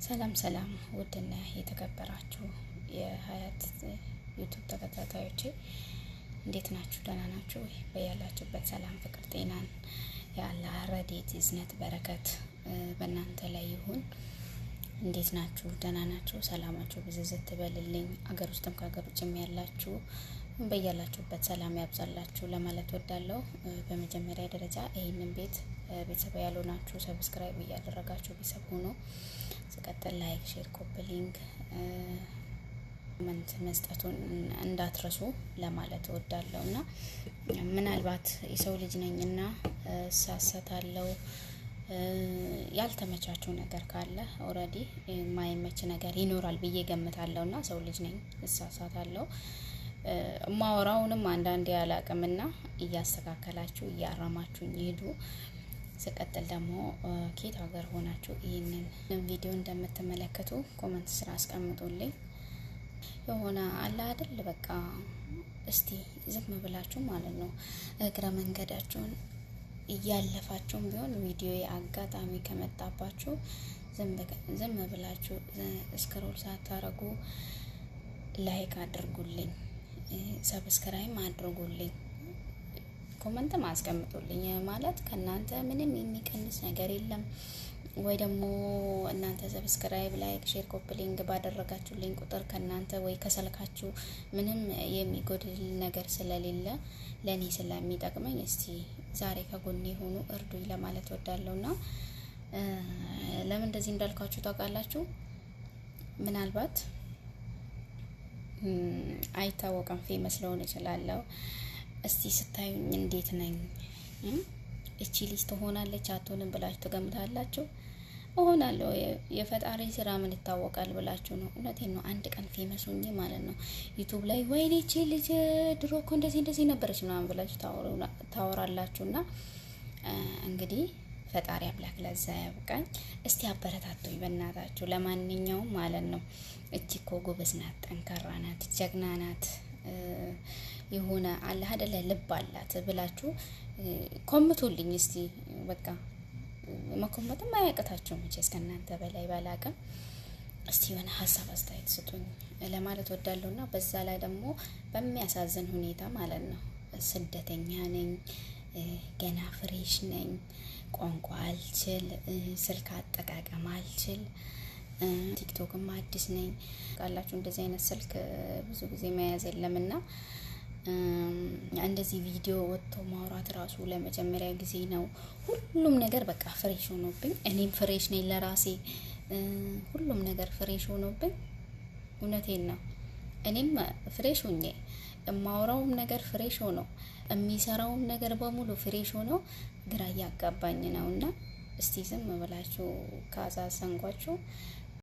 ሰላም ሰላም ውድና የተከበራችሁ የሀያት ዩቲዩብ ተከታታዮቼ እንዴት ናችሁ? ደህና ናችሁ ወይ? በያላችሁበት ሰላም፣ ፍቅር፣ ጤናን የአላህ ረድኤት እዝነት በረከት በእናንተ ላይ ይሁን። እንዴት ናችሁ? ደህና ናችሁ? ሰላማችሁ ብዝዝት ትበልልኝ። አገር ውስጥም ከሀገር ውጭም ያላችሁ በያላችሁበት ሰላም ያብዛላችሁ ለማለት ወዳለሁ። በመጀመሪያ ደረጃ ይህንን ቤተሰብ ያልሆናችሁ ሰብስክራይብ እያደረጋችሁ ቤተሰብ ሆኖ ሲቀጥል ላይክ፣ ሼር፣ ኮፒ ኮመንት መስጠቱን እንዳትረሱ ለማለት ወዳለሁና ምናልባት የሰው ልጅ ነኝና ሳሳታለሁ። ያልተመቻችሁ ነገር ካለ ኦሬዲ ማይመች ነገር ይኖራል ብዬ ገምታለሁና ሰው ልጅ ነኝ እሳሳታለሁ። ማወራውንም አንዳንዴ ያላቅምና እያስተካከላችሁ እያራማችሁ ይሄዱ። ሲቀጥል ደግሞ ኬት ሀገር ሆናችሁ ይሄንን ቪዲዮ እንደምትመለከቱ ኮሜንት ስራ አስቀምጡልኝ። የሆነ አለ አይደል በቃ እስቲ ዝም ብላችሁ ማለት ነው እግረ መንገዳችሁን እያለፋችሁም ቢሆን ቪዲዮ አጋጣሚ ከመጣባችሁ ዝም ብላችሁ ስክሮል ሳታረጉ ላይክ አድርጉልኝ፣ ሰብስክራይብ አድርጉልኝ፣ ኮሜንት ማስቀምጡልኝ። ማለት ከናንተ ምንም የሚቀንስ ነገር የለም። ወይ ደግሞ እናንተ ሰብስክራይብ፣ ላይክ፣ ሼር፣ ኮፒ ሊንክ ባደረጋችሁልኝ ቁጥር ከናንተ ወይ ከሰልካችሁ ምንም የሚጎድል ነገር ስለሌለ ለኔ ስለሚጠቅመኝ እስቲ ዛሬ ከጎኔ ሆኑ እርዱኝ ለማለት ወዳለሁና ለምን እንደዚህ እንዳልኳችሁ ታውቃላችሁ? ምናልባት አይታወቅም ፌመስ ልሆን እችላለሁ። እስቲ ስታዩኝ እንዴት ነኝ? እቺ ልጅ ትሆናለች አትሆንም ብላችሁ ትገምታላችሁ? እሆናለሁ። የፈጣሪ ስራ ምን ይታወቃል ብላችሁ ነው። እውነቴን ነው። አንድ ቀን ፌመስ ሆኜ ማለት ነው ዩቲዩብ ላይ ወይኔ እቺ ልጅ ድሮ እኮ እንደዚህ ነበረች ምናምን ብላችሁ ታወራላችሁና እንግዲህ ፈጣሪ አምላክ ለዛ ያብቃኝ። እስቲ አበረታቱኝ በእናታችሁ። ለማንኛውም ማለት ነው እቺ እኮ ጎበዝ ናት፣ ጠንካራ ናት፣ ጀግና ናት፣ የሆነ አለ አይደለ ልብ አላት ብላችሁ ኮምቱልኝ እስቲ። በቃ መኮመትም አያቅታችሁም መቼስ ከእናንተ በላይ ባላቅም እስቲ የሆነ ሀሳብ አስተያየት ስጡኝ ለማለት ወዳለሁና በዛ ላይ ደግሞ በሚያሳዝን ሁኔታ ማለት ነው ስደተኛ ነኝ፣ ገና ፍሬሽ ነኝ፣ ቋንቋ አልችል፣ ስልክ አጠቃቀም አልችል፣ ቲክቶክም አዲስ ነኝ። ቃላችሁ እንደዚህ አይነት ስልክ ብዙ ጊዜ መያዝ የለምና እንደዚህ ቪዲዮ ወጥቶ ማውራት ራሱ ለመጀመሪያ ጊዜ ነው። ሁሉም ነገር በቃ ፍሬሽ ሆኖብኝ፣ እኔም ፍሬሽ ነኝ ለራሴ፣ ሁሉም ነገር ፍሬሽ ሆኖብኝ። እውነቴን ነው። እኔም ፍሬሽ ሆኜ የማወራውም ነገር ፍሬሽ ሆኖ የሚሰራውም ነገር በሙሉ ፍሬሽ ሆኖ ግራ እያጋባኝ ነውና እስቲ ዝም ብላችሁ ካዛዘንኳችሁ